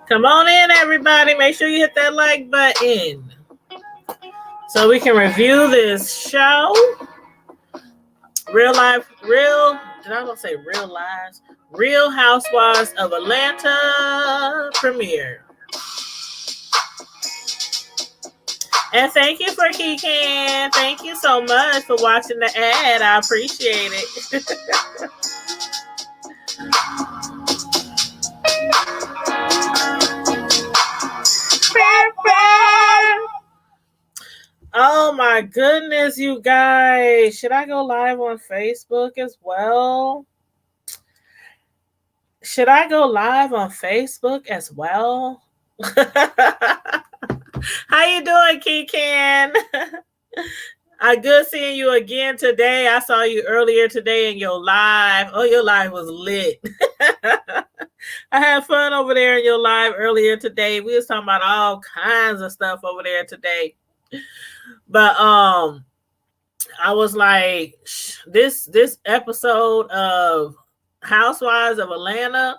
Come on in, everybody. Make sure you hit that like button so we can review this show. Real Housewives of Atlanta premiere. And thank you for Keegan. Thank you so much for watching the ad. I appreciate it. Oh my goodness, you guys. Should I go live on Facebook as well? How you doing, Keegan? Good seeing you again today. I saw you earlier today in your live. Oh, your live was lit. I had fun over there in your live earlier today. We was talking about all kinds of stuff over there today. But I was like, this episode of Housewives of Atlanta,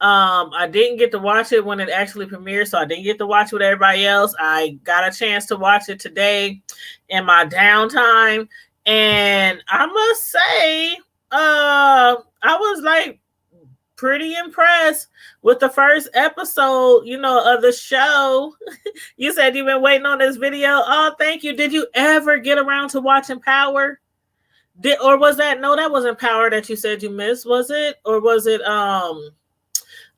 I didn't get to watch it when it actually premiered, so I didn't get to watch it with everybody else. I got a chance to watch it today in my downtime, and I must say, I was like pretty impressed with the first episode, of the show. You said you've been waiting on this video. Oh, thank you. Did you ever get around to watching Power? That wasn't Power that you said you missed, was it? Or was it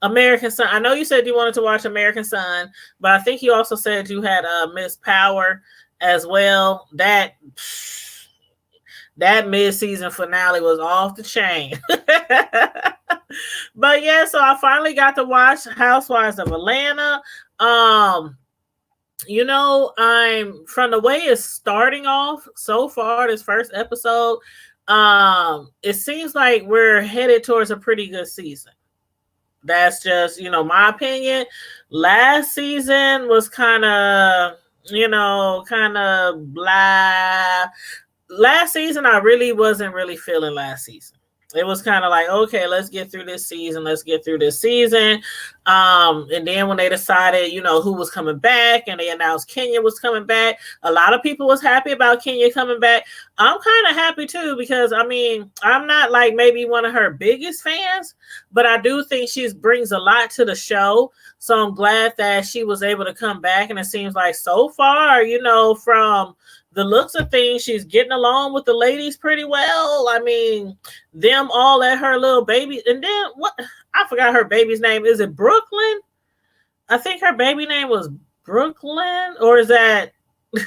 American Son? I know you said you wanted to watch American Son, but I think you also said you had missed Power as well. That mid-season finale was off the chain. But yeah, so I finally got to watch Housewives of Atlanta. I'm from the way it's starting off so far, this first episode, it seems like we're headed towards a pretty good season. That's just, my opinion. Last season was kind of blah. Last season, I really wasn't really feeling last season. It was kind of like, okay, let's get through this season. And then when they decided, who was coming back and they announced Kenya was coming back, a lot of people was happy about Kenya coming back. I'm kind of happy too, because I'm not like maybe one of her biggest fans, but I do think she brings a lot to the show. So I'm glad that she was able to come back. And it seems like so far, from the looks of things, she's getting along with the ladies pretty well. Them all at her little baby. And then I forgot her baby's name. Is it Brooklyn? I think her baby name was Brooklyn. Or is that the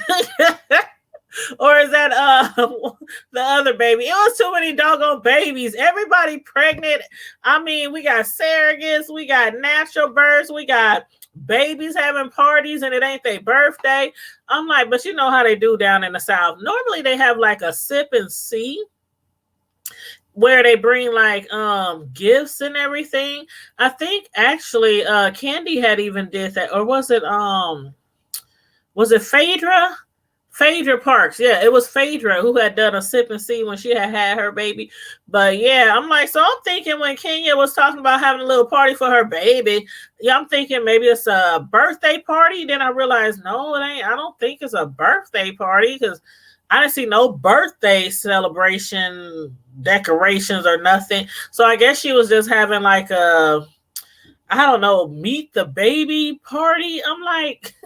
other baby? It was too many doggone babies. Everybody pregnant. We got surrogates, we got natural births, we got babies having parties, and it ain't their birthday. I'm like, but you know how they do down in the South. Normally they have like a sip and see where they bring like gifts and everything. I think actually Candy had even did that. Or was it Phaedra? Phaedra Parks. Yeah, it was Phaedra who had done a sip and see when she had her baby. But yeah, I'm like, so I'm thinking when Kenya was talking about having a little party for her baby, yeah, I'm thinking maybe it's a birthday party. Then I realized, no, it ain't. I don't think it's a birthday party because I didn't see no birthday celebration decorations or nothing. So I guess she was just having like a, I don't know, meet the baby party. I'm like,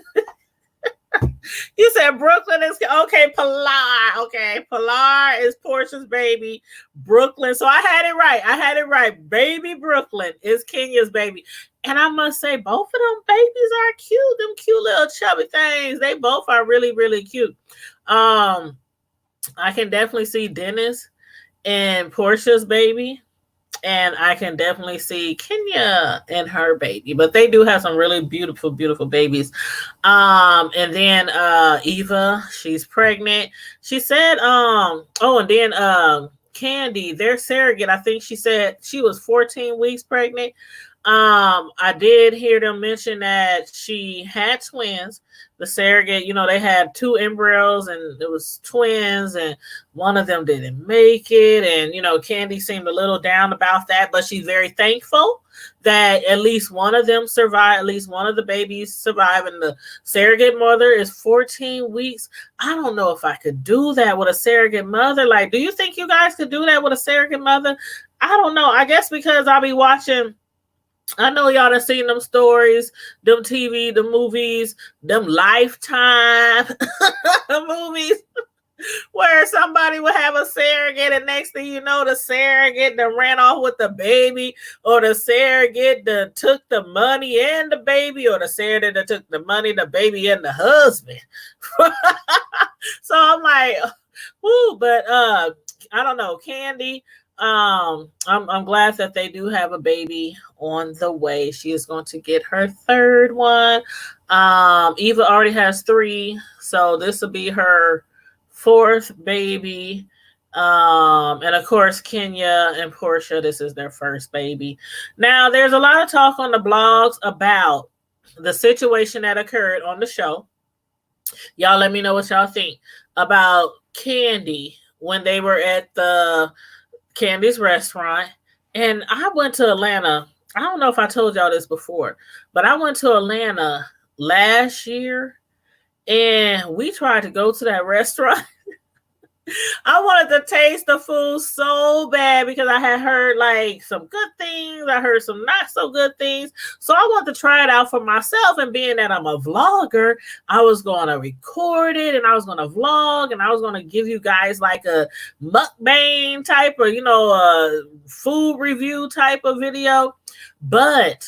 you said Brooklyn is okay. Pilar, okay. Pilar is Portia's baby. Brooklyn. So I had it right. I had it right. Baby Brooklyn is Kenya's baby. And I must say, both of them babies are cute. Them cute little chubby things. They both are really, really cute. I can definitely see Dennis and Portia's baby. And I can definitely see Kenya and her baby, but they do have some really beautiful, beautiful babies. And then Eva, she's pregnant. She said, and then Candy, their surrogate, I think she said she was 14 weeks pregnant. I did hear them mention that she had twins. The surrogate, they had 2 embryos and it was twins, and one of them didn't make it. And, Candy seemed a little down about that, but she's very thankful that at least one of them survived, at least one of the babies survived. And the surrogate mother is 14 weeks. I don't know if I could do that with a surrogate mother. Like, do you think you guys could do that with a surrogate mother? I don't know. I guess because I'll be watching, I know y'all done seen them stories, them TV, the movies, them Lifetime movies where somebody would have a surrogate and next thing you know, the surrogate that ran off with the baby, or the surrogate that took the money and the baby, or the surrogate that took the money, the baby, and the husband. So I'm like, whoo, but I don't know, Candy. I'm glad that they do have a baby on the way. She is going to get her 3rd one. Eva already has 3, so this will be her 4th baby. And of course, Kenya and Portia, this is their 1st baby. Now, there's a lot of talk on the blogs about the situation that occurred on the show. Y'all let me know what y'all think about Candy when they were at the Candy's restaurant. And I went to Atlanta. I don't know if I told y'all this before, but I went to Atlanta last year and we tried to go to that restaurant. I wanted to taste the food so bad because I had heard like some good things. I heard some not so good things. So I wanted to try it out for myself. And being that I'm a vlogger, I was going to record it and I was going to vlog and I was going to give you guys like a mukbang type or, a food review type of video. But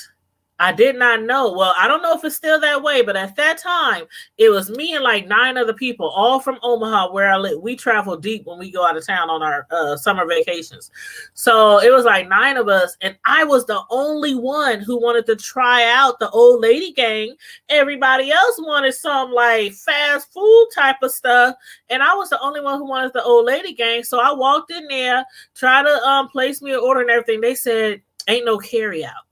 I did not know. Well, I don't know if it's still that way, but at that time, it was me and like 9 other people, all from Omaha, where I live. We travel deep when we go out of town on our summer vacations. So it was like 9 of us, and I was the only one who wanted to try out the old lady gang. Everybody else wanted some like fast food type of stuff, and I was the only one who wanted the old lady gang. So I walked in there, tried to place me an order and everything. They said, ain't no carry out.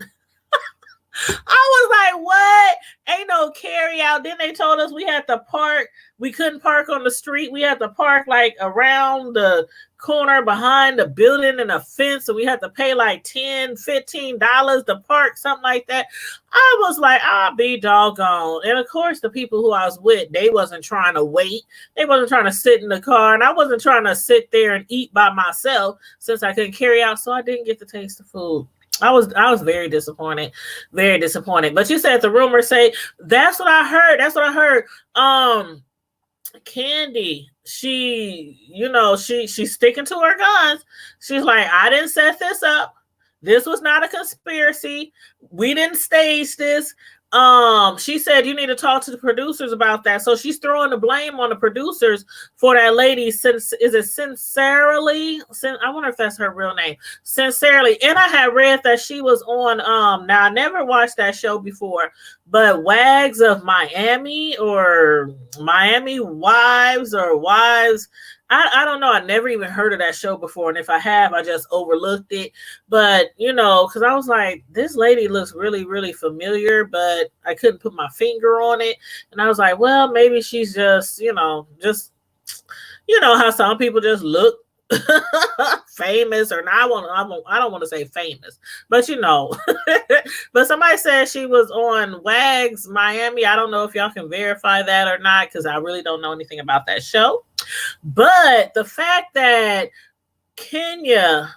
I was like, what? Ain't no carry out. Then they told us we had to park. We couldn't park on the street. We had to park like around the corner behind the building and a fence. And we had to pay like $10, $15 to park, something like that. I was like, I'll be doggone. And of course, the people who I was with, they wasn't trying to wait. They wasn't trying to sit in the car. And I wasn't trying to sit there and eat by myself since I couldn't carry out. So I didn't get to taste the food. I was very disappointed, very disappointed. But you said the rumors say that's what I heard. That's what I heard. Candy, she's sticking to her guns. She's like, I didn't set this up. This was not a conspiracy. We didn't stage this. She said you need to talk to the producers about that. So she's throwing the blame on the producers for that lady. Is it Sincerely? I wonder if that's her real name. Sincerely. And I had read that she was on, now I never watched that show before, but Wags of Miami or Miami Wives or Wives. I don't know. I never even heard of that show before. And if I have, I just overlooked it. But, because I was like, this lady looks really, really familiar, but I couldn't put my finger on it. And I was like, well, maybe she's just, how some people just look famous or not. I don't want to say famous, but but somebody said she was on Wags Miami. I don't know if y'all can verify that or not, because I really don't know anything about that show. But the fact that Kenya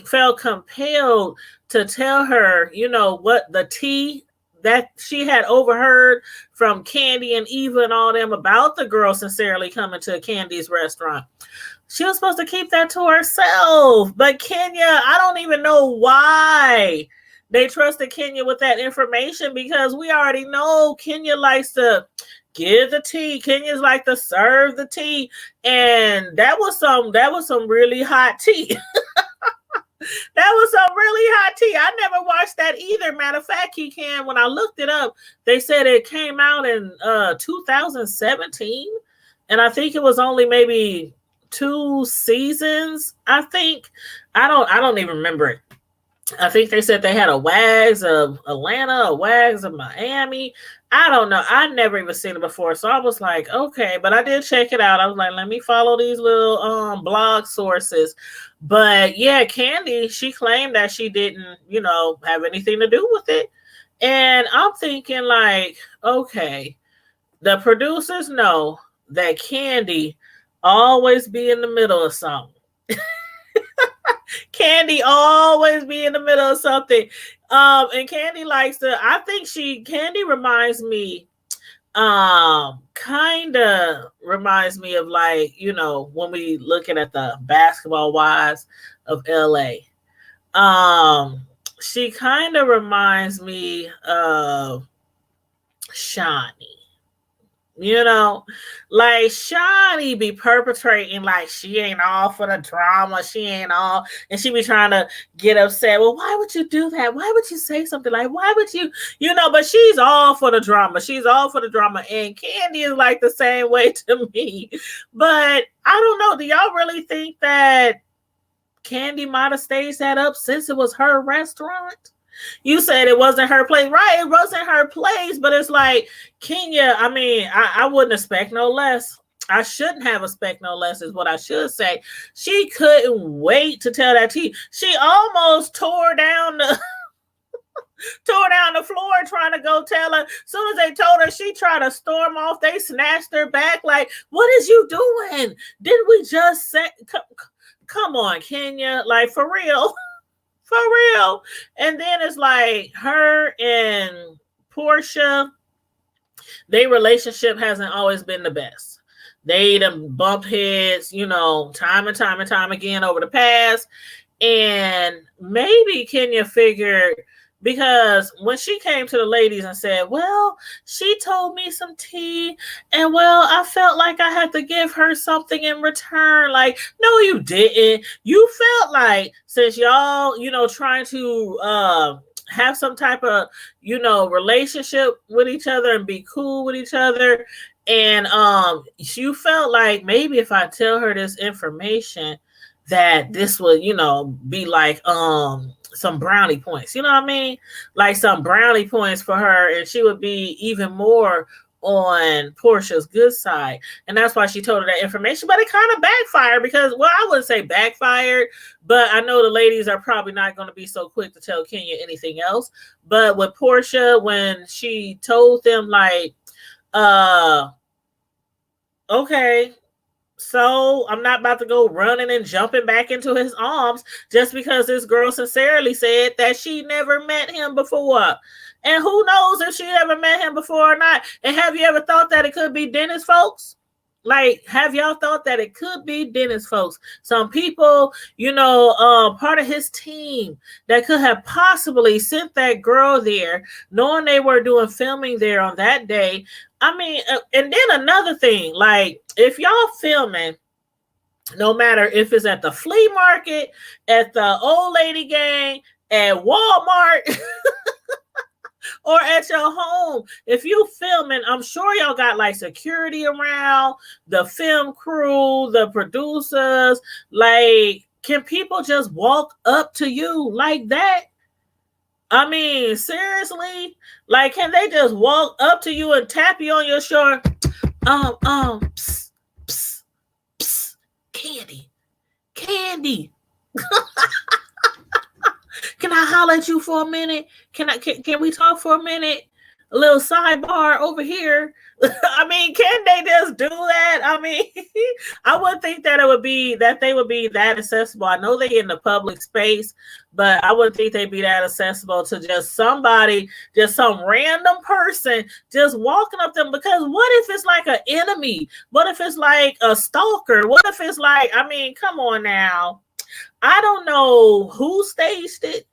felt compelled to tell her, what the tea that she had overheard from Candy and Eva and all them about the girl sincerely coming to Candy's restaurant. She was supposed to keep that to herself. But Kenya, I don't even know why they trusted Kenya with that information, because we already know Kenya likes to give the tea. Kenya's like to serve the tea. And that was some really hot tea. That was some really hot tea. I never watched that either. Matter of fact, when I looked it up, they said it came out in 2017. And I think it was only maybe 2 seasons. I think. I don't even remember it. I think they said they had a Wags of Atlanta, a Wags of Miami. I don't know. I never even seen it before. So I was like, okay, but I did check it out. I was like, let me follow these little blog sources. But yeah, Candy, she claimed that she didn't, have anything to do with it. And I'm thinking like, okay, the producers know that Candy always be in the middle of something. Candy always be in the middle of something. And Candy likes to, I think Candy reminds me, kind of reminds me of like, when we looking at the Basketball Wives of LA. She kind of reminds me of Shawnee. Like Shawnee be perpetrating like she ain't all for the drama. She ain't all, and she be trying to get upset. Well, why would you do that? Why would you say something like, why would you, but she's all for the drama. She's all for the drama. And Candy is like the same way to me. But I don't know. Do y'all really think that Candy might have staged that up since it was her restaurant? You said it wasn't her place. Right, it wasn't her place, but it's like, Kenya, I mean, I wouldn't expect no less. I shouldn't have expect no less is what I should say. She couldn't wait to tell that tea. She almost tore down the floor trying to go tell her. As soon as they told her, she tried to storm off. They snatched her back like, what is you doing? Didn't we just say, come on, Kenya, like for real. For real. And then it's like her and Portia, their relationship hasn't always been the best. They done bumped heads, time and time again over the past. And maybe Kenya figured, because when she came to the ladies and said, well, she told me some tea, and well, I felt like I had to give her something in return. Like, no, you didn't. You felt like, since y'all, trying to have some type of, relationship with each other and be cool with each other, and you felt like maybe if I tell her this information, that this would, be like some brownie points, you know what I mean? Like some brownie points for her, and she would be even more on Portia's good side. And that's why she told her that information. But it kind of backfired because, well, I wouldn't say backfired, but I know the ladies are probably not going to be so quick to tell Kenya anything else. But with Portia, when she told them like, okay, so I'm not about to go running and jumping back into his arms just because this girl sincerely said that she never met him before. And who knows if she ever met him before or not. And have you ever thought that it could be Dennis, folks? Like, have y'all thought that it could be Dennis, folks? Some people, part of his team that could have possibly sent that girl there, knowing they were doing filming there on that day. I mean, and then another thing, like, if y'all filming, no matter if it's at the flea market, at the old lady gang, at Walmart, or at your home. If you filming, I'm sure y'all got like security around, the film crew, the producers. Like, can people just walk up to you like that? I mean, seriously? Like, can they just walk up to you and tap you on your shoulder? Psst, psst, psst, Candy, Candy. Can I holler at you for a minute? Can we talk for a minute? A little sidebar over here. I mean, can they just do that? I mean, I wouldn't think that they would be that accessible. I know they in the public space, but I wouldn't think they'd be that accessible to just somebody, just some random person just walking up them. Because what if it's like an enemy? What if it's like a stalker? What if it's like, I mean, come on now. I don't know who staged it,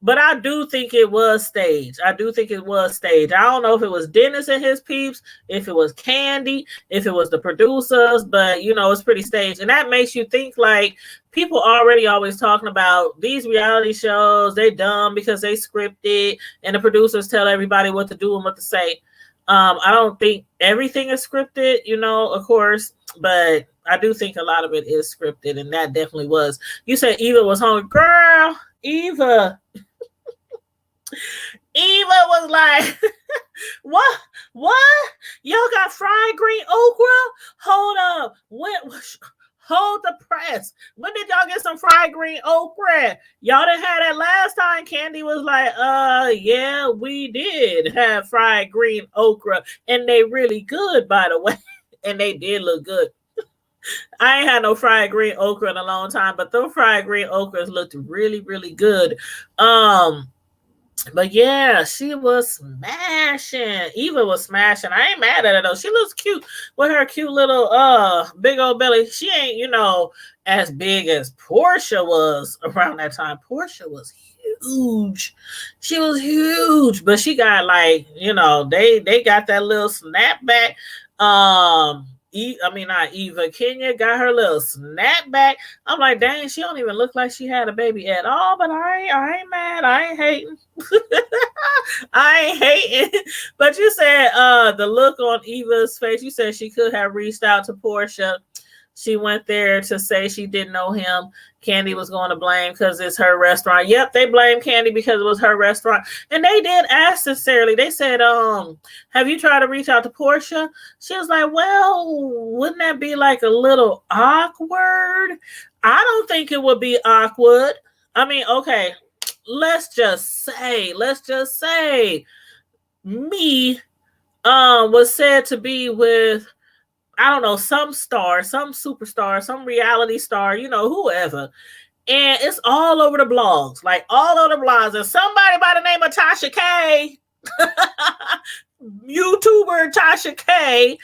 but I do think it was staged. I don't know if it was Dennis and his peeps, if it was Candy, if it was the producers, but it's pretty staged. And that makes you think like people already always talking about these reality shows, they dumb because they scripted and the producers tell everybody what to do and what to say. I don't think everything is scripted, of course, but I do think a lot of it is scripted, and that definitely was. You said Eva was hungry. Girl, Eva was like, what? Y'all got fried green okra? Hold up. Hold the press. When did y'all get some fried green okra? Y'all didn't have that last time. Candy was like, yeah, we did have fried green okra, and they really good, by the way. And they did look good. I ain't had no fried green okra in a long time, but those fried green okras looked really, really good. But yeah, she was smashing. Eva was smashing. I ain't mad at her though. She looks cute with her cute little big old belly. She ain't, as big as Portia was around that time. Portia was huge. She was huge, but she got like, they got that little snapback. Not Eva. Kenya got her little snapback. I'm like, dang, she don't even look like she had a baby at all. But I ain't mad. I ain't hating. I ain't hating. But you said the look on Eva's face. You said she could have reached out to Portia. She went there to say she didn't know him. Candy was going to blame because it's her restaurant. Yep, they blamed Candy because it was her restaurant. And they did ask sincerely. They said, have you tried to reach out to Portia? She was like, well, wouldn't that be like a little awkward? I don't think it would be awkward. I mean, okay, let's just say me was said to be with, I don't know, some star, some superstar, some reality star, whoever. And it's all over the blogs, like all over the blogs. And somebody by the name of Tasha K, YouTuber Tasha K,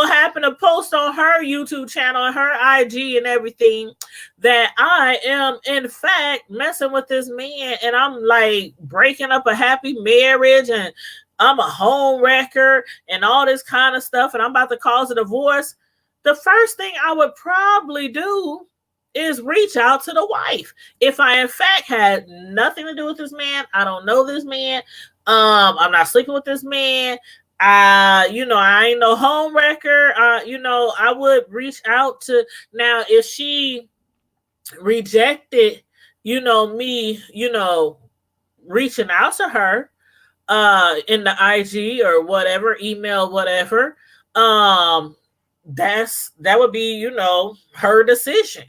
happened to post on her YouTube channel and her IG and everything that I am, in fact, messing with this man. And I'm like breaking up a happy marriage and I'm a home wrecker and all this kind of stuff, and I'm about to cause a divorce. The first thing I would probably do is reach out to the wife. If I, in fact, had nothing to do with this man, I don't know this man, I'm not sleeping with this man, I ain't no home wrecker, I would reach out to, now, if she rejected, me, reaching out to her, in the IG or whatever, email, whatever, that would be, her decision.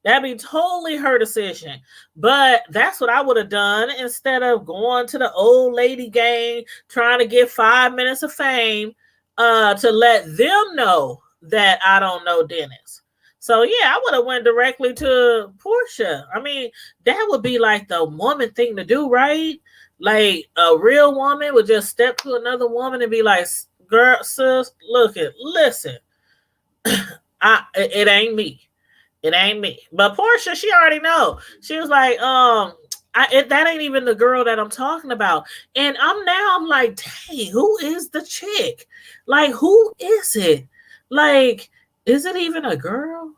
That'd be totally her decision. But that's what I would have done instead of going to the old lady gang, trying to get 5 minutes of fame, to let them know that I don't know Dennis. So yeah, I would have went directly to Portia. I mean, that would be like the woman thing to do, right? Like a real woman would just step to another woman and be like, girl, sis, listen, it ain't me. It ain't me. But Portia, she already know. She was like, that ain't even the girl that I'm talking about. And I'm like, dang, who is the chick? Like, who is it? Like, is it even a girl?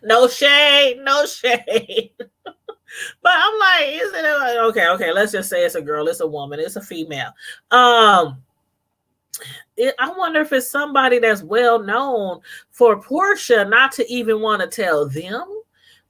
No shade. But I'm like, is it okay? Let's just say it's a girl, it's a woman, it's a female. Um, I wonder if it's somebody that's well known for Portia not to even want to tell them.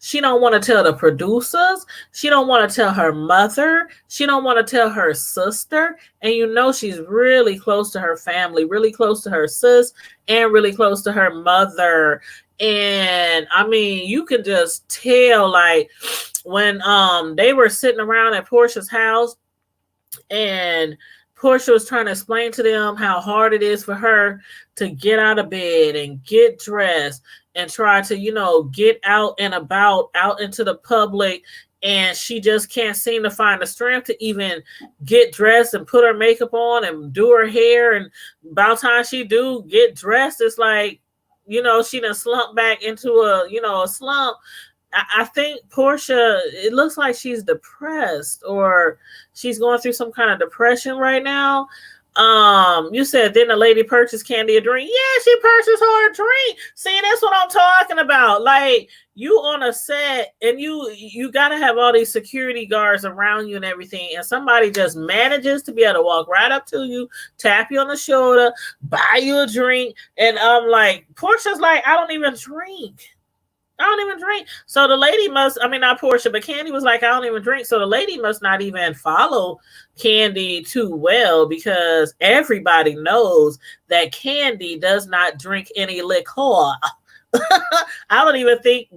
She don't want to tell the producers. She don't want to tell her mother. She don't want to tell her sister. And you know she's really close to her family, really close to her sis, and really close to her mother. And I mean, you can just tell like when they were sitting around at Portia's house and Portia was trying to explain to them how hard it is for her to get out of bed and get dressed and try to, get out and about, out into the public. And she just can't seem to find the strength to even get dressed and put her makeup on and do her hair. And by the time she do get dressed, it's like, she done slumped back into a slump. I think Portia, it looks like she's depressed or she's going through some kind of depression right now. You said then the lady purchased Candy a drink. Yeah, she purchased her a drink. See, that's what I'm talking about. Like you on a set and you gotta have all these security guards around you and everything, and somebody just manages to be able to walk right up to you, tap you on the shoulder, buy you a drink, and I'm like, Portia's like, I don't even drink. So the lady not Portia, but Candy was like, I don't even drink. So the lady must not even follow Candy too well because everybody knows that Candy does not drink any liquor. I don't even think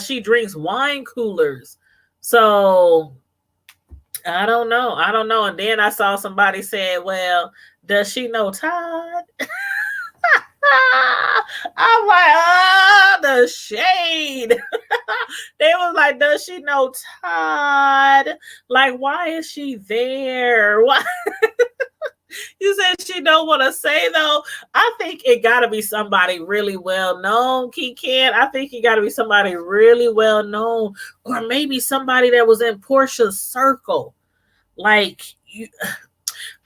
she drinks wine coolers. So I don't know. And then I saw somebody say, well, does she know Todd? I'm like, the shade. They was like, does she know Todd? Like, why is she there? Why? You said she don't want to say though. I think it got to be somebody really well known, Keegan. I think it got to be somebody really well known, or maybe somebody that was in Portia's circle. Like,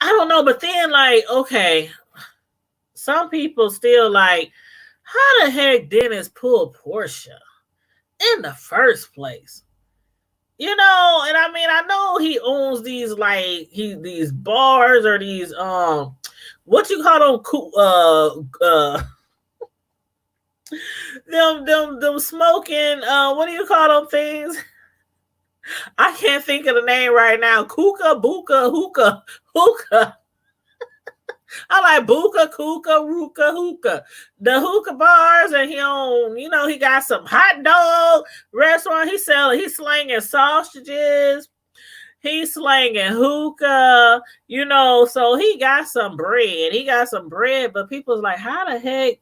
I don't know. But then, like, okay. Some people still like, how the heck Dennis pulled Portia in the first place? And I mean, I know he owns these these bars or these what you call them them smoking what do you call them things? I can't think of the name right now. Kuka, buka, hookah. I like Buka, Kuka, Ruka, Hookah. The hookah bars, and he got some hot dog restaurant. He's slanging sausages. He's slanging hookah, so he got some bread. But people's like, how the heck?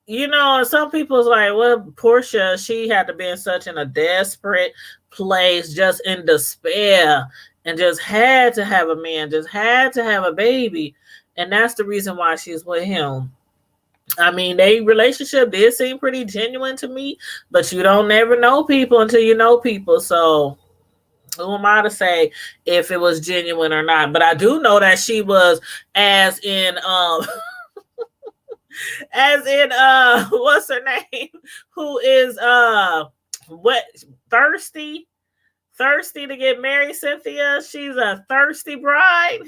And some people's like, well, Portia, she had to be in such a desperate place, just in despair, and just had to have a man, just had to have a baby. And that's the reason why she's with him. I mean, their relationship did seem pretty genuine to me, but you don't never know people until you know people. So who am I to say if it was genuine or not? But I do know that she was as in what's her name? Who is what thirsty to get married, Cynthia. She's a thirsty bride.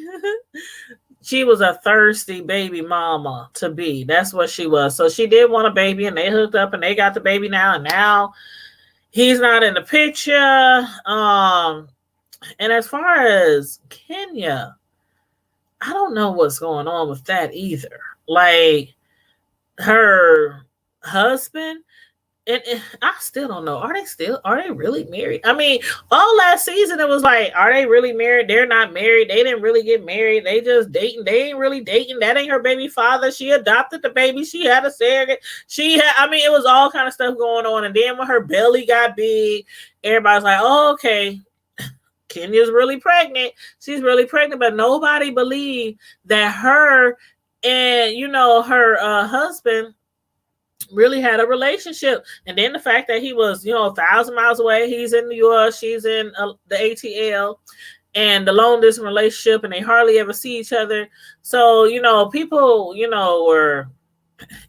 She was a thirsty baby mama to be. That's what she was. So she did want a baby, and they hooked up, and they got the baby now. And now he's not in the picture. And as far as Kenya, I don't know what's going on with that either. Like her husband. And I still don't know. Are they really married? I mean, all last season it was like, are they really married? They're not married. They didn't really get married. They just dating. They ain't really dating. That ain't her baby father. She adopted the baby. She had a surrogate. It was all kind of stuff going on. And then when her belly got big, everybody's like, oh, okay, Kenya's really pregnant. She's really pregnant. But nobody believed that her and, her husband really had a relationship. And then the fact that he was 1,000 miles away, he's in New York, she's in the ATL, and the long distance relationship, and they hardly ever see each other. So people were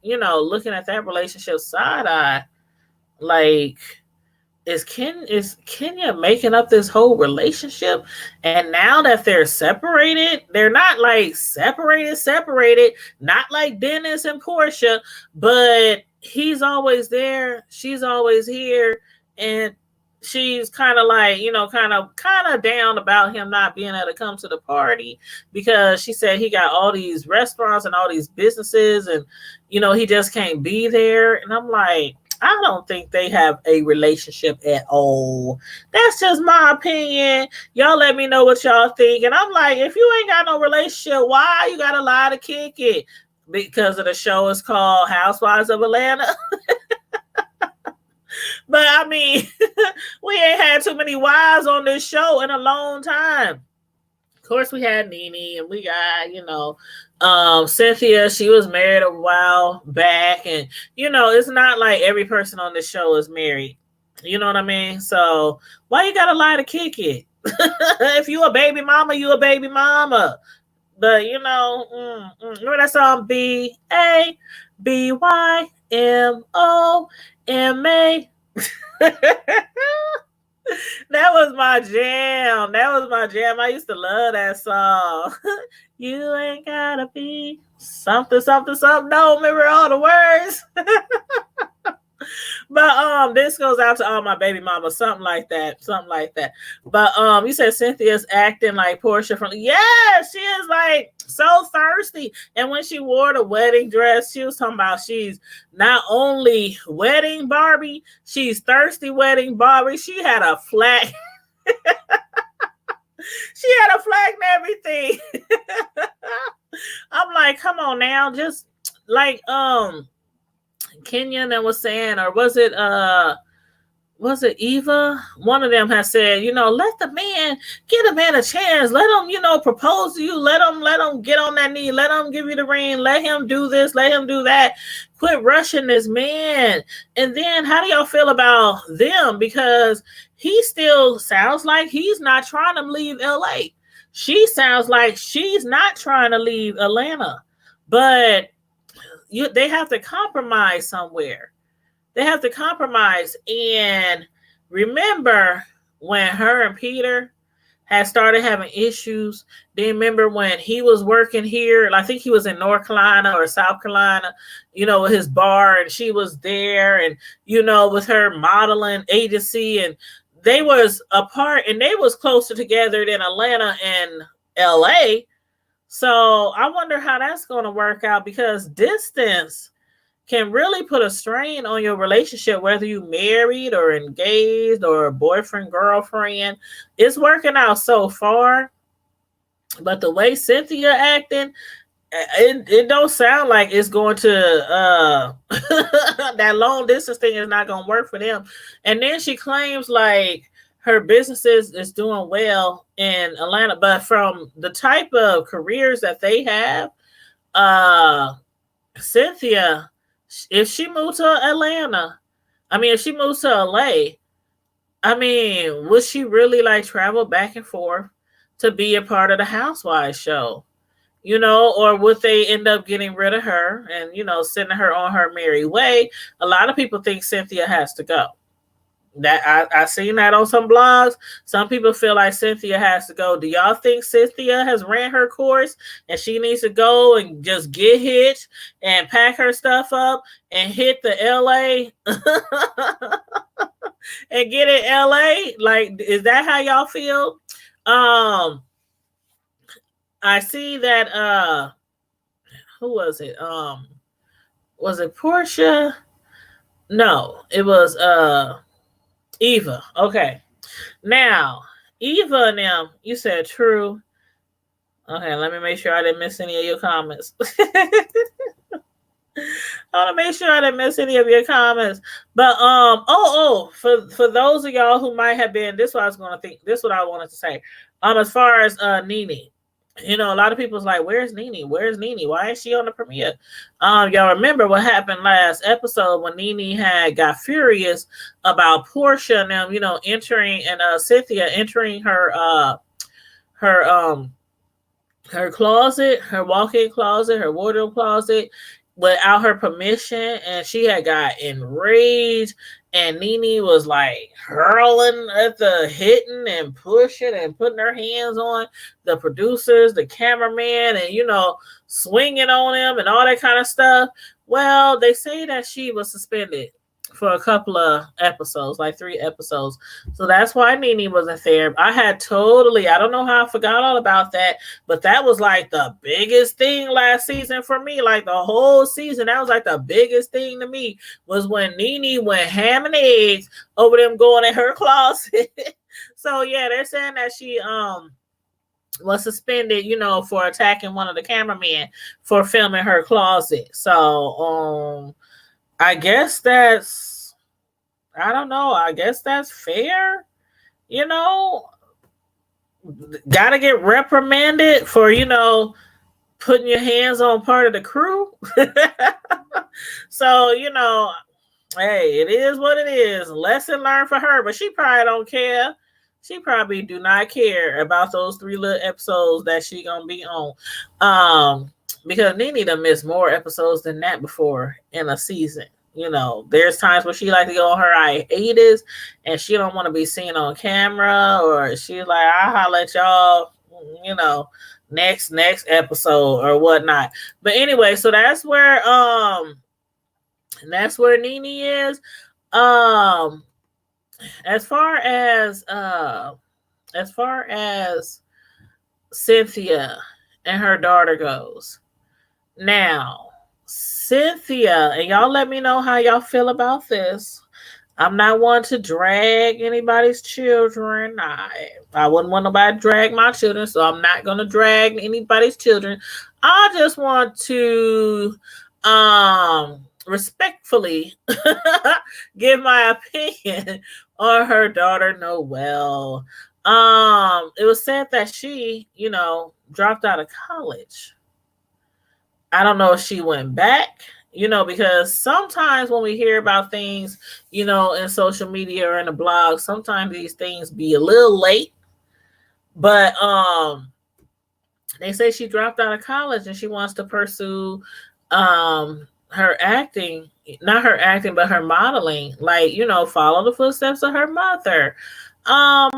looking at that relationship side eye, like, is Kenya making up this whole relationship? And now that they're separated, they're not like separated, not like Dennis and Portia, but he's always there, she's always here, and she's kind of like, kind of down about him not being able to come to the party because she said he got all these restaurants and all these businesses, and he just can't be there. And I'm like, I don't think they have a relationship at all. That's just my opinion. Y'all let me know what y'all think. And I'm like, if you ain't got no relationship, why you gotta lie to kick it? Because of the show is called Housewives of Atlanta. But I mean, we ain't had too many wives on this show in a long time. Of course, we had Nene, and we got, Cynthia. She was married a while back, and it's not like every person on this show is married. You know what I mean? So why you gotta lie to kick it? If you a baby mama, you a baby mama. But remember that song BABYMOMA? That was my jam. I used to love that song. You ain't gotta be something, something, something. No, remember all the words. But this goes out to all my baby mamas, something like that. But you said Cynthia's acting like Portia from she is like so thirsty. And when she wore the wedding dress, she was talking about she's not only wedding Barbie, she's thirsty wedding Barbie. She had a flag. She had a flag and everything. I'm like, come on now, just like Kenyon that was saying, or was it Eva? One of them has said, let the man, give a man a chance. Let him, propose to you. Let him get on that knee. Let him give you the ring. Let him do this. Let him do that. Quit rushing this man. And then how do y'all feel about them? Because he still sounds like he's not trying to leave LA. She sounds like she's not trying to leave Atlanta. But they have to compromise somewhere. They have to compromise. And remember when her and Peter had started having issues. Then remember when he was working here, I think he was in North Carolina or South Carolina, with his bar, and she was there, and with her modeling agency, and they was apart, and they was closer together than Atlanta and LA. So I wonder how that's going to work out, because distance can really put a strain on your relationship, whether you married or engaged or boyfriend, girlfriend. It's working out so far. But the way Cynthia acting, it don't sound like it's going to, that long distance thing is not going to work for them. And then she claims like her businesses is doing well in Atlanta, but from the type of careers that they have, Cynthia, if she moves to Atlanta, if she moves to LA, would she really like travel back and forth to be a part of the Housewives show? Or would they end up getting rid of her and, sending her on her merry way? A lot of people think Cynthia has to go. That I seen that on some blogs. Some people feel like Cynthia has to go. Do y'all think Cynthia has ran her course and she needs to go and just get hitched and pack her stuff up and hit the LA and get in LA? Like, is that how y'all feel? I see that who was it? Was it Portia? No, it was Eva. Okay. Now, Eva and them, you said true. Okay, let me make sure I didn't miss any of your comments. I want to make sure I didn't miss any of your comments. But for those of y'all who might have been, this is what I was going to think. This is what I wanted to say. As far as Nene. A lot of people's like, where's Nene? Where's Nene? Why ain't she on the premiere? Y'all remember what happened last episode when Nene had got furious about Portia and them, entering, and Cynthia entering her closet, her walk-in closet, her wardrobe closet without her permission, and she had got enraged and Nene was like hurling at the hitting and pushing and putting her hands on the producers, the cameraman, and swinging on them and all that kind of stuff. Well, they say that she was suspended for a couple of episodes, like 3 episodes. So that's why Nene wasn't there. I don't know how I forgot all about that, but that was like the biggest thing last season for me. Like the whole season, that was like the biggest thing to me was when Nene went ham and eggs over them going in her closet. So yeah, they're saying that she was suspended, for attacking one of the cameramen for filming her closet. So I guess that's, I don't know. I guess that's fair. Gotta get reprimanded for, putting your hands on part of the crew. So, hey, it is what it is. Lesson learned for her, but she probably don't care. She probably do not care about those 3 little episodes that she gonna be on. Because Nene done missed more episodes than that before in a season. There's times where she like to go on her hiatus and she don't want to be seen on camera, or she's like, I'll holler at y'all, next episode or whatnot. But anyway, so that's where Nene is. As far as Cynthia and her daughter goes. Now, Cynthia, and y'all let me know how y'all feel about this. I'm not one to drag anybody's children. I wouldn't want nobody to drag my children, so I'm not going to drag anybody's children. I just want to respectfully give my opinion on her daughter, Noelle. It was said that she, dropped out of college. I don't know if she went back, because sometimes when we hear about things, in social media or in the blog, sometimes these things be a little late. But they say she dropped out of college and she wants to pursue her acting, not her acting, but her modeling, like, follow the footsteps of her mother. How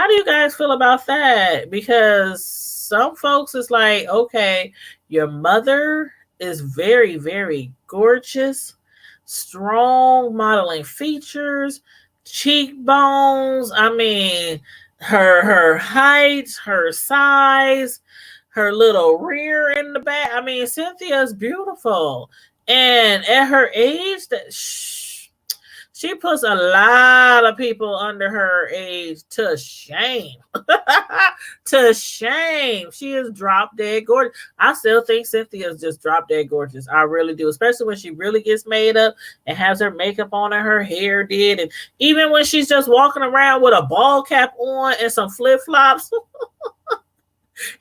do you guys feel about that? Because some folks is like, okay, your mother is very, very gorgeous, strong modeling features, cheekbones. I mean, her height, her size, her little rear in the back. I mean, Cynthia's beautiful. And at her age, she puts a lot of people under her age to shame. To shame. She is drop dead gorgeous. I still think Cynthia's just drop dead gorgeous. I really do. Especially when she really gets made up and has her makeup on and her hair did. And even when she's just walking around with a ball cap on and some flip-flops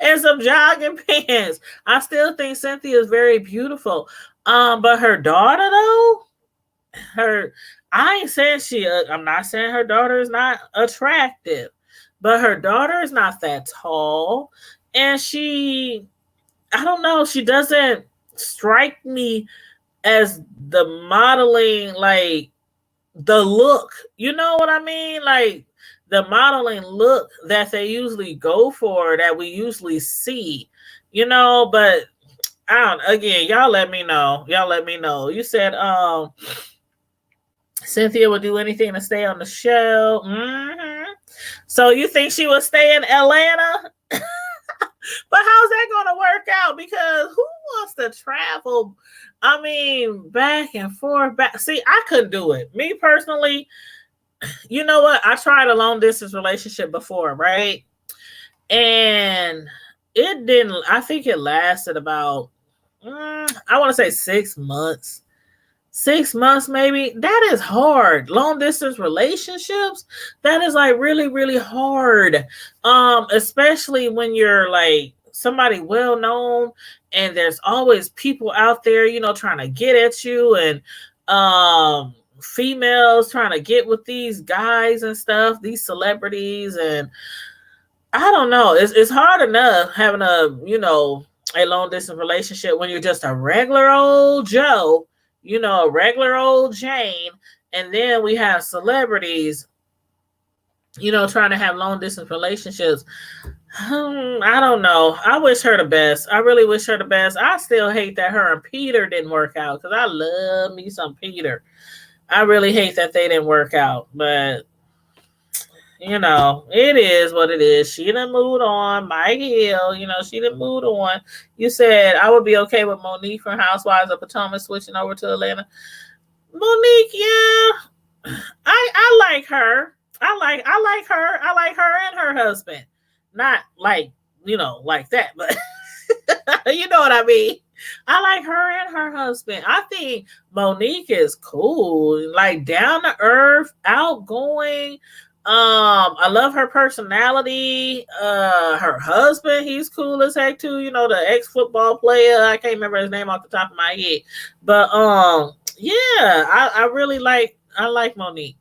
and some jogging pants. I still think Cynthia is very beautiful. But her daughter, though, I ain't saying I'm not saying her daughter is not attractive, but her daughter is not that tall. And I don't know, she doesn't strike me as the modeling, like the look, you know what I mean? Like the modeling look that they usually go for, that we usually see, but again, y'all let me know. You said, Cynthia would do anything to stay on the show. Mm-hmm. So you think she would stay in Atlanta? But how's that going to work out? Because who wants to travel? I mean, back and forth. See, I couldn't do it. Me personally, you know what? I tried a long distance relationship before, right? And it didn't. I think it lasted about, I want to say 6 months. 6 months, maybe. That is hard. Long distance relationships, that is like really, really hard. Especially when you're like somebody well known and there's always people out there, trying to get at you, and females trying to get with these guys and stuff, these celebrities. And I don't know. It's hard enough having a long distance relationship when you're just a regular old Joe, a regular old Jane, And then we have celebrities, trying to have long distance relationships. I don't know. I wish her the best. I really wish her the best. I still hate that her and Peter didn't work out because I love me some Peter. I really hate that they didn't work out, but it is what it is. She done moved on. Mike Hill, she done moved on. You said I would be okay with Monique from Housewives of Potomac switching over to Atlanta. Monique, yeah, I like her. I like her. I like her and her husband. Not like like that, but you know what I mean. I like her and her husband. I think Monique is cool, like down to earth, outgoing. I love her personality. Her husband, he's cool as heck too. The ex-football player. I can't remember his name off the top of my head, but yeah, I really like. I like Monique.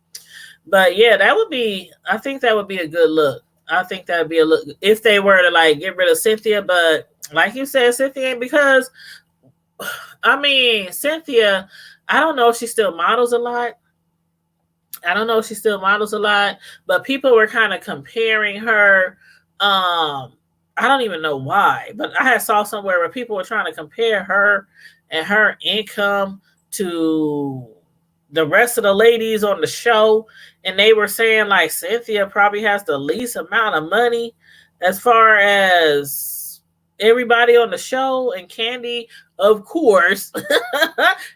But yeah, I think that would be a good look. I think that would be a look if they were to like get rid of Cynthia. But like you said, Cynthia, because Cynthia, I don't know if she still models a lot. But people were kind of comparing her. I don't even know why, but I had saw somewhere where people were trying to compare her and her income to the rest of the ladies on the show, and they were saying like Cynthia probably has the least amount of money as far as everybody on the show, and Candy, of course,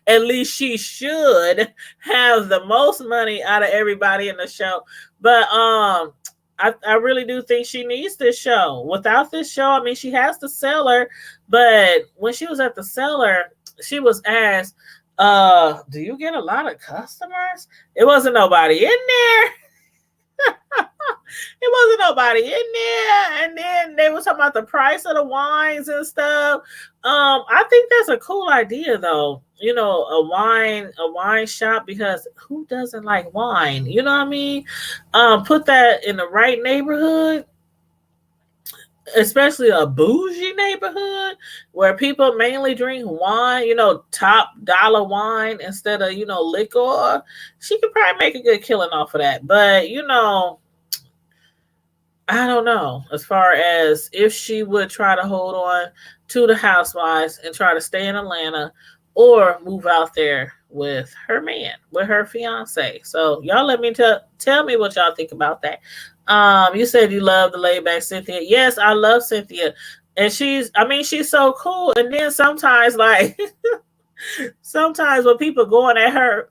at least she should have the most money out of everybody in the show. But I really do think she needs this show. Without this show, she has the cellar, but when she was at the cellar, she was asked, do you get a lot of customers? It wasn't nobody in there. It wasn't nobody in there. And then they were talking about the price of the wines and stuff. I think that's a cool idea though. A wine shop, because who doesn't like wine? You know what I mean? Put that in the right neighborhood, especially a bougie neighborhood where people mainly drink wine, top dollar wine instead of, liquor. She could probably make a good killing off of that. But, I don't know as far as if she would try to hold on to the Housewives and try to stay in Atlanta or move out there with her man, with her fiance. So y'all let me tell me what y'all think about that. You said you love the laid back Cynthia. Yes, I love Cynthia. And she's so cool. And then sometimes sometimes when people going at her,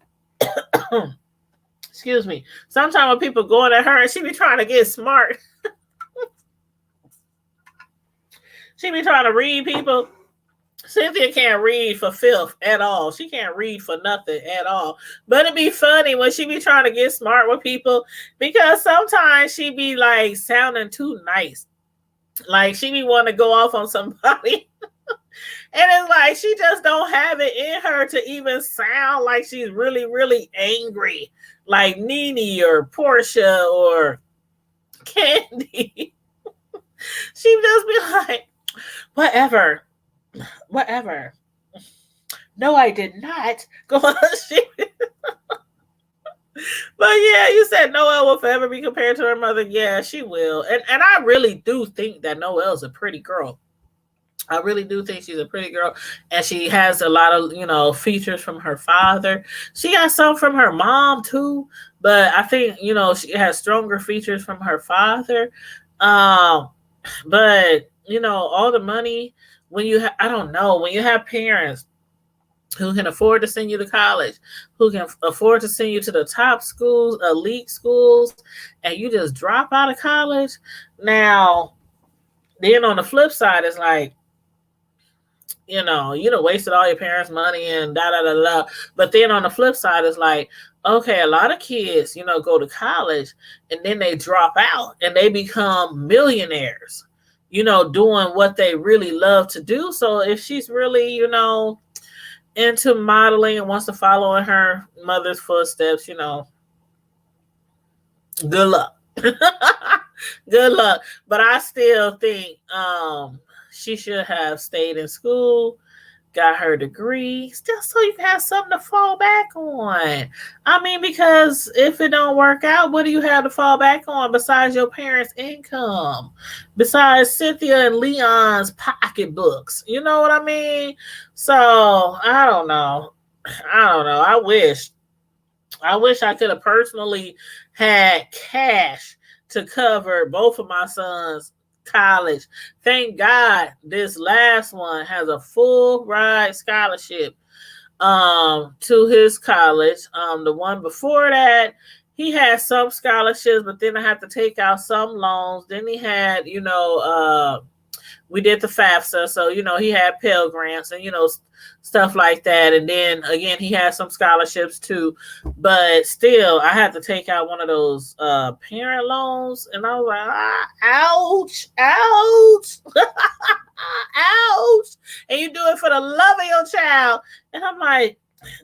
excuse me, sometimes when people going at her and she be trying to get smart. She be trying to read people. Cynthia can't read for filth at all. She can't read for nothing at all. But it'd be funny when she be trying to get smart with people, because sometimes she be like sounding too nice. Like she be wanting to go off on somebody. And it's like she just don't have it in her to even sound like she's really, really angry. Like Nene or Portia or Candy. She just be like, whatever. No, I did not. Go on. But yeah, you said Noelle will forever be compared to her mother. Yeah, she will. And I really do think that Noelle's a pretty girl. I really do think she's a pretty girl. And she has a lot of, features from her father. She got some from her mom too. But I think, she has stronger features from her father. But, all the money, when you have parents who can afford to send you to college, who can afford to send you to the top schools, elite schools, and you just drop out of college. Now, then on the flip side, it's like, you done wasted all your parents' money and da da da da. But then on the flip side, it's like, okay, a lot of kids, go to college and then they drop out and they become millionaires, doing what they really love to do. So if she's really, into modeling and wants to follow in her mother's footsteps, good luck. Good luck. But I still think she should have stayed in school got her degree, still so you can have something to fall back on. I mean, because if it don't work out, what do you have to fall back on besides your parents' income? Besides Cynthia and Leon's pocketbooks. You know what I mean? So I don't know. I don't know. I wish I could have personally had cash to cover both of my sons' college. Thank God this last one has a full ride scholarship to his college. The one before that, he had some scholarships, but then I had to take out some loans. Then he had, we did the FAFSA, so he had Pell Grants and stuff like that. And then again, he had some scholarships too, but still, I had to take out one of those parent loans, and I was like, ouch, ouch, ouch! And you do it for the love of your child, and I'm like,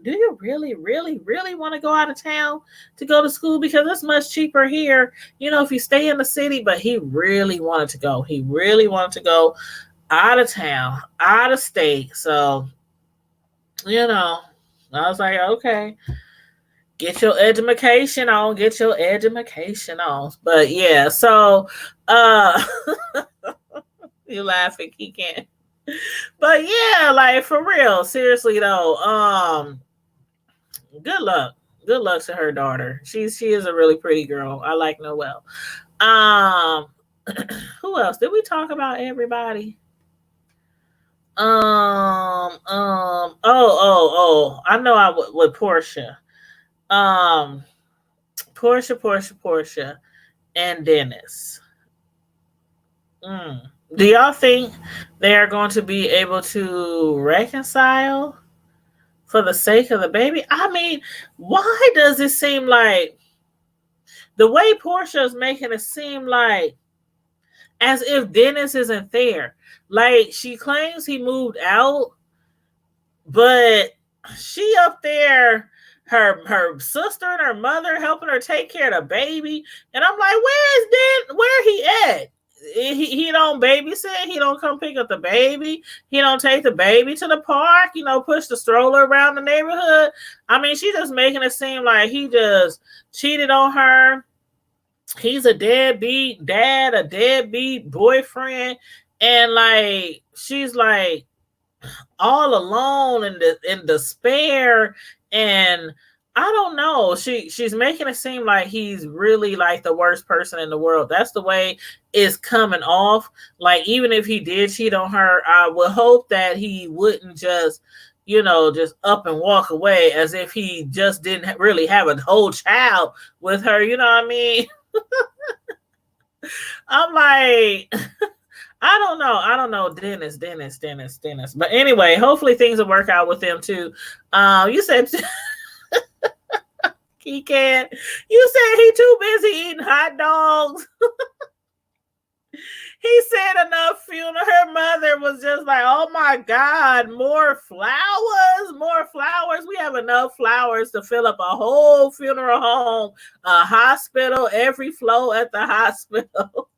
do you really, really, really want to go out of town to go to school? Because it's much cheaper here, if you stay in the city. But he really wanted to go. He really wanted to go out of town, out of state. So, I was like, okay, get your education on, get your education on. But yeah, so, you laughing, he can't. But yeah, like for real, seriously though, good luck. Good luck to her daughter. She is a really pretty girl. I like Noelle. Um, who else? Did we talk about everybody? Oh. I know I would with Portia. Um, Portia, and Dennis. Do y'all think they are going to be able to reconcile for the sake of the baby? I mean, why does it seem like the way Portia is making it seem like as if Dennis isn't there? Like she claims he moved out, but she up there, her sister and her mother helping her take care of the baby, and I'm like, where he at? He don't babysit. He don't come pick up the baby. He don't take the baby to the park. Push the stroller around the neighborhood. I mean, she just making it seem like he just cheated on her. He's a deadbeat dad, a deadbeat boyfriend, and like she's like all alone in despair. And I don't know. She's making it seem like he's really like the worst person in the world. That's the way it's coming off. Like even if he did cheat on her, I would hope that he wouldn't just just up and walk away as if he just didn't really have a whole child with her. You know what I mean? I'm like, I don't know. Dennis. But anyway, hopefully things will work out with them too. You said he can't. You said he too busy eating hot dogs. He said enough funeral. Her mother was just like, oh my God, more flowers, more flowers. We have enough flowers to fill up a whole funeral home, a hospital, every floor at the hospital.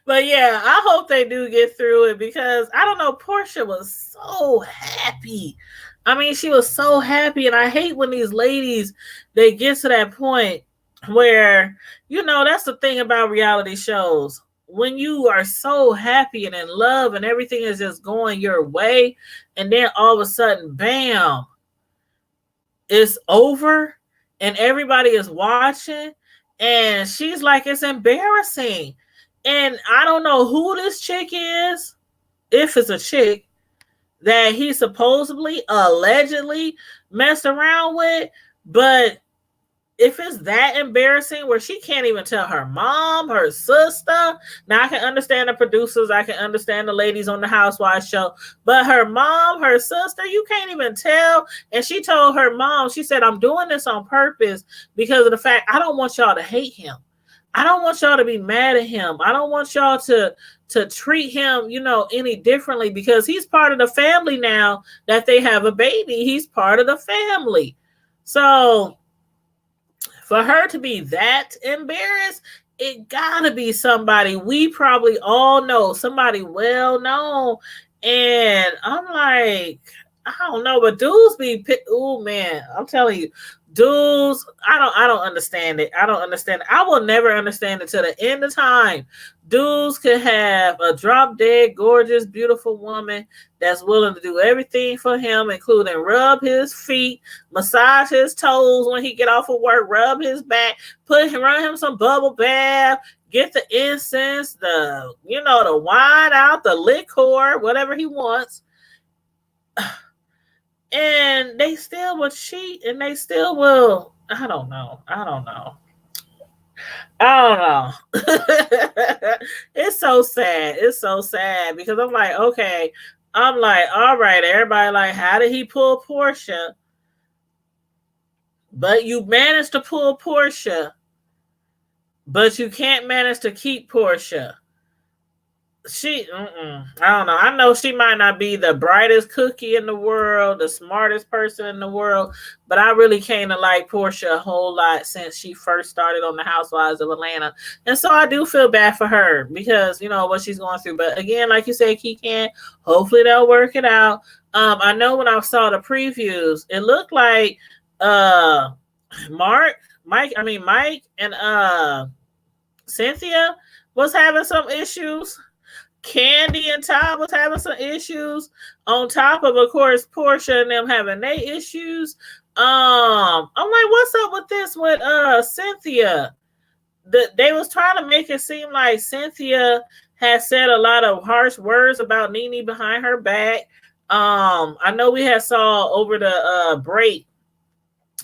But yeah, I hope they do get through it because I don't know, Portia was so happy. I mean, she was so happy, and I hate when these ladies they get to that point where that's the thing about reality shows. When you are so happy and in love and everything is just going your way, and then all of a sudden, bam, it's over and everybody is watching, and she's like, it's embarrassing. And I don't know who this chick is, if it's a chick that he supposedly, allegedly messed around with. But if it's that embarrassing where she can't even tell her mom, her sister. Now, I can understand the producers. I can understand the ladies on the Housewives show. But her mom, her sister, you can't even tell. And she told her mom, she said, I'm doing this on purpose because of the fact I don't want y'all to hate him. I don't want y'all to be mad at him. I don't want y'all to treat him, any differently because he's part of the family now that they have a baby. He's part of the family. So for her to be that embarrassed, it gotta be somebody we probably all know, somebody well known. And I'm like, I don't know, but dudes be, oh man, I'm telling you, dudes, I don't understand it. I don't understand it. I will never understand it till the end of time. Dudes could have a drop dead, gorgeous, beautiful woman that's willing to do everything for him, including rub his feet, massage his toes when he get off of work, rub his back, run him some bubble bath, get the incense, the wine out, the liquor, whatever he wants. And they still will cheat, and they still will. I don't know. It's so sad. It's so sad because I'm like, okay, I'm like, all right, everybody like, how did he pull Portia? But you managed to pull Portia, but you can't manage to keep Portia. I don't know. I know she might not be the brightest cookie in the world, the smartest person in the world, but I really came to like Portia a whole lot since she first started on the Housewives of Atlanta. And so I do feel bad for her because, what she's going through. But again, like you said, Keegan, hopefully they'll work it out. I know when I saw the previews, it looked like Mike and Cynthia was having some issues. Candy and Todd was having some issues on top of course, Portia and them having their issues. I'm like, what's up with this with Cynthia? They was trying to make it seem like Cynthia had said a lot of harsh words about Nene behind her back. I know we had saw over the break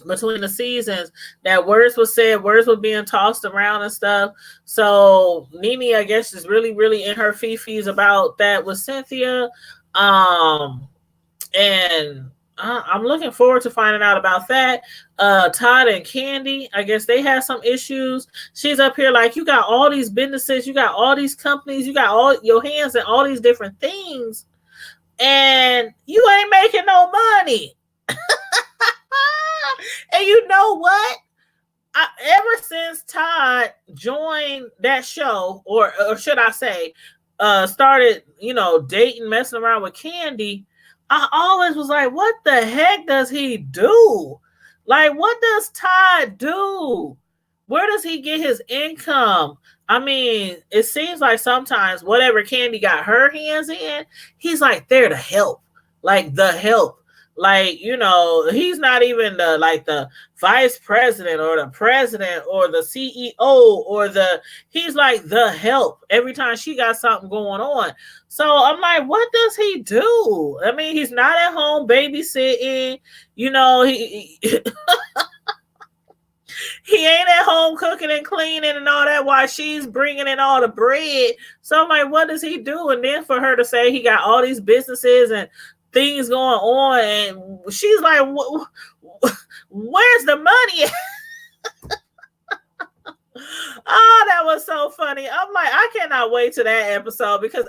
between the seasons that words were said, words were being tossed around and stuff. So Nene, I guess, is really, really in her fifis about that with Cynthia. And I'm looking forward to finding out about that. Todd and Candy, I guess they had some issues. She's up here like, you got all these businesses, you got all these companies, you got all your hands in all these different things, and you ain't making no money. And you know what? Ever since Todd joined that show, or should I say, started, dating, messing around with Candy, I always was like, what the heck does he do? Like, what does Todd do? Where does he get his income? I mean, it seems like sometimes whatever Candy got her hands in, he's like there to help, like the help. Like, he's not even the vice president or the president or the CEO or he's like the help every time she got something going on. So I'm like, what does he do? I mean, he's not at home babysitting, he he ain't at home cooking and cleaning and all that while she's bringing in all the bread. So I'm like, what does he do? And then for her to say he got all these businesses and things going on, and she's like, where's the money? Oh, that was so funny. I'm like, I cannot wait to that episode because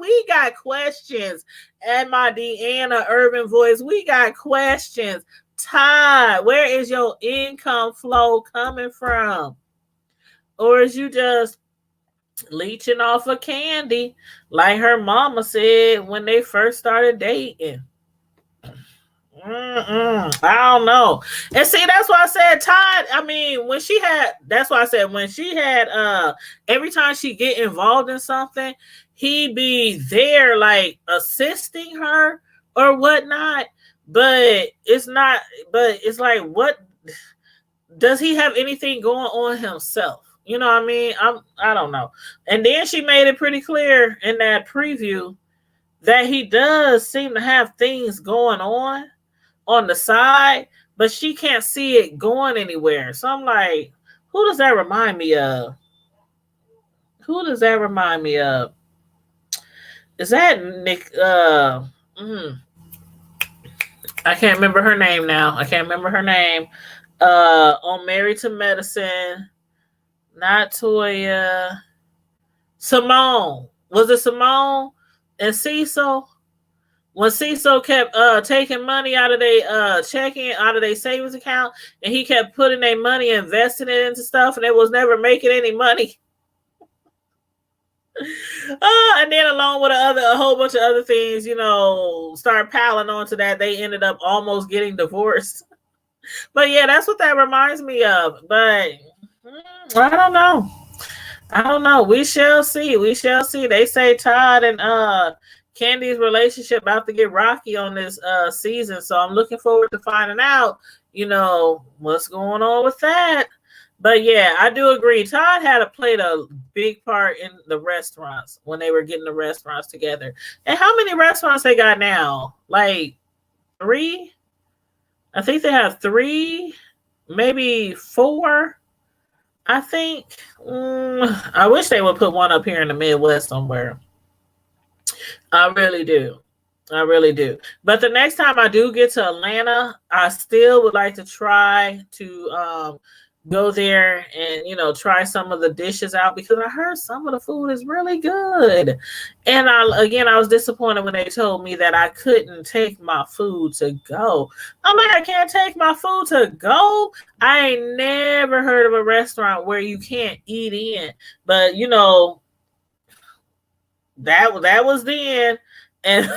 we got questions. And my Deanna Urban voice, we got questions. Todd, where is your income flow coming from? Or is you just leeching off of Candy, like her mama said when they first started dating? I don't know. And see, that's why I said Todd. I mean, that's why I said when she had every time she get involved in something, he be there like assisting her or whatnot. But it's like, what does he have anything going on himself? You know what I mean? I don't know. And then she made it pretty clear in that preview that he does seem to have things going on the side, but she can't see it going anywhere. So I'm like, who does that remind me of? Is that Nick? I can't remember her name now. On Married to Medicine, not Toya. Simone. Was it Simone and Cecil? When Cecil kept taking money out of their checking, out of their savings account, and he kept putting their money, investing it into stuff, and it was never making any money. And then along with a whole bunch of other things, start piling onto that. They ended up almost getting divorced. But yeah, that's what that reminds me of. But I don't know. I don't know. We shall see. We shall see. They say Todd and Candy's relationship about to get rocky on this season. So I'm looking forward to finding out, what's going on with that. But yeah, I do agree. Todd played a big part in the restaurants when they were getting the restaurants together. And how many restaurants they got now? Like 3? I think they have 3, maybe 4. I think. I wish they would put one up here in the Midwest somewhere. I really do. I really do. But the next time I do get to Atlanta, I still would like to try to go there and try some of the dishes out, because I heard some of the food is really good. And I was disappointed when they told me that I couldn't take my food to go. I'm like, I can't take my food to go. I ain't never heard of a restaurant where you can't eat in. But that was then, and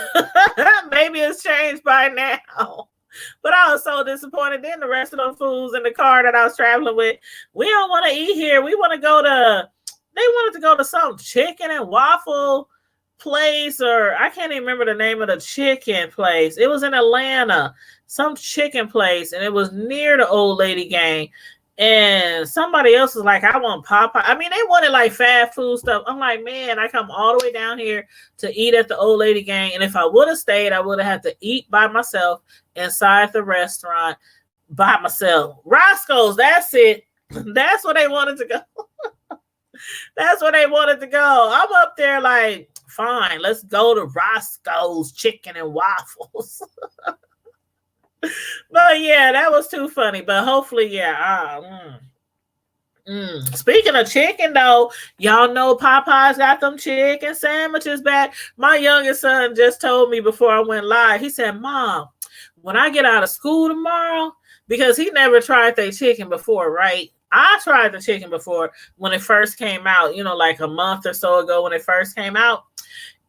maybe it's changed by now. But I was so disappointed. Then the rest of the foods in the car that I was traveling with, we don't want to eat here. We want to go to. They wanted to go to some chicken and waffle place, or I can't even remember the name of the chicken place. It was in Atlanta, some chicken place, and it was near the old lady gang. And somebody else was like, I want Popeye. I mean, they wanted like fast food stuff. I'm like, man, I come all the way down here to eat at the old lady gang. And if I would have stayed, I would have had to eat by myself inside the restaurant by myself. Roscoe's, that's it. That's where they wanted to go. That's where they wanted to go. I'm up there like, fine, let's go to Roscoe's Chicken and Waffles. But yeah, that was too funny. But hopefully, yeah. Speaking of chicken, though, y'all know Popeye's got them chicken sandwiches back. My youngest son just told me before I went live. He said, Mom, when I get out of school tomorrow, because he never tried their chicken before, right? I tried the chicken before when it first came out, like a month or so ago when it first came out.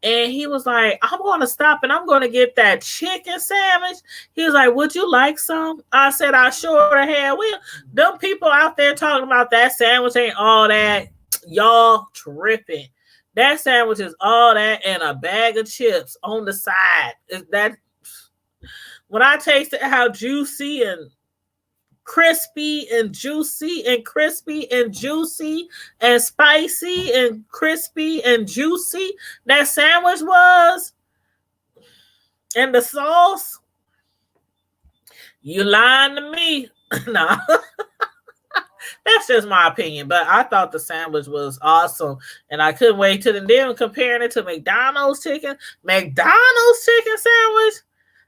And he was like, I'm going to stop and I'm going to get that chicken sandwich. He was like, would you like some? I said, I sure the hell will. Them people out there talking about that sandwich ain't all that. Y'all tripping. That sandwich is all that and a bag of chips on the side. Is that when I tasted how juicy and crispy and juicy and crispy and juicy and spicy and crispy and juicy that sandwich was, and the sauce, you lying to me. Nah. That's just my opinion, but I thought the sandwich was awesome, and I couldn't wait to them comparing it to McDonald's chicken sandwich.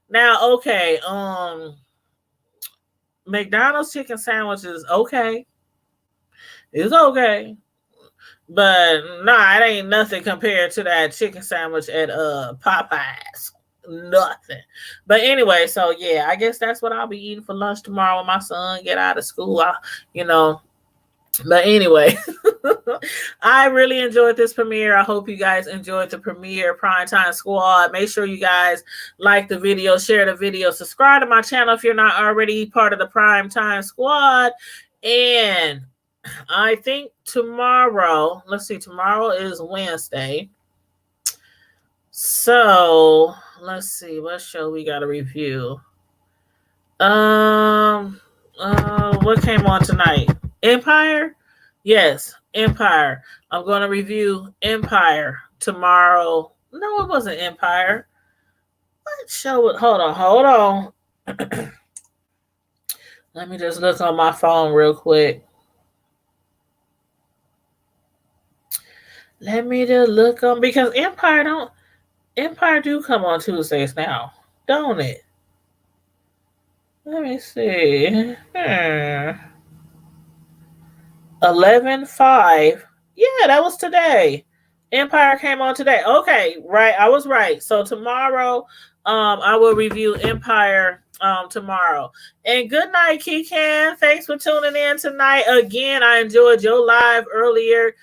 Now, okay, McDonald's chicken sandwich is okay. It's okay. But nah, it ain't nothing compared to that chicken sandwich at Popeyes. Nothing. But anyway, so yeah, I guess that's what I'll be eating for lunch tomorrow when my son get out of school. But anyway, I really enjoyed this premiere. I hope you guys enjoyed the premiere Primetime Squad. Make sure you guys like the video, share the video, subscribe to my channel if you're not already part of the Primetime Squad. And I think tomorrow, let's see, tomorrow is Wednesday. So let's see, what show we got to review. What came on tonight? Empire? Yes, Empire. I'm going to review Empire tomorrow. No, it wasn't Empire. What show? Hold on. Let me just look on my phone real quick. Let me just look on, because Empire do come on Tuesdays now, don't it? Let me see. 11/5. Yeah, that was today. Empire came on today. Okay, right. I was right. So tomorrow, I will review Empire tomorrow. And good night, Kikan. Thanks for tuning in tonight. Again, I enjoyed your live earlier.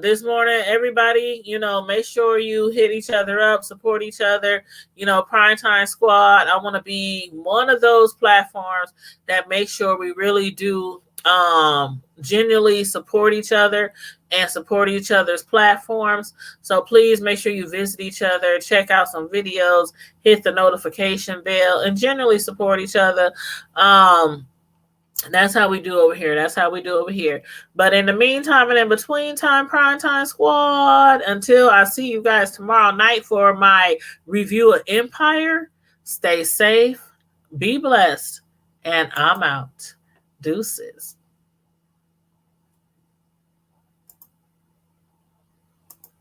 this morning, everybody, make sure you hit each other up, support each other. Primetime Squad, I want to be one of those platforms that make sure we really do genuinely support each other and support each other's platforms. So please make sure you visit each other, check out some videos, hit the notification bell, and generally support each other. That's how we do over here. That's how we do over here. But in the meantime and in between time, Primetime Squad, until I see you guys tomorrow night for my review of Empire, stay safe, be blessed, and I'm out. Deuces.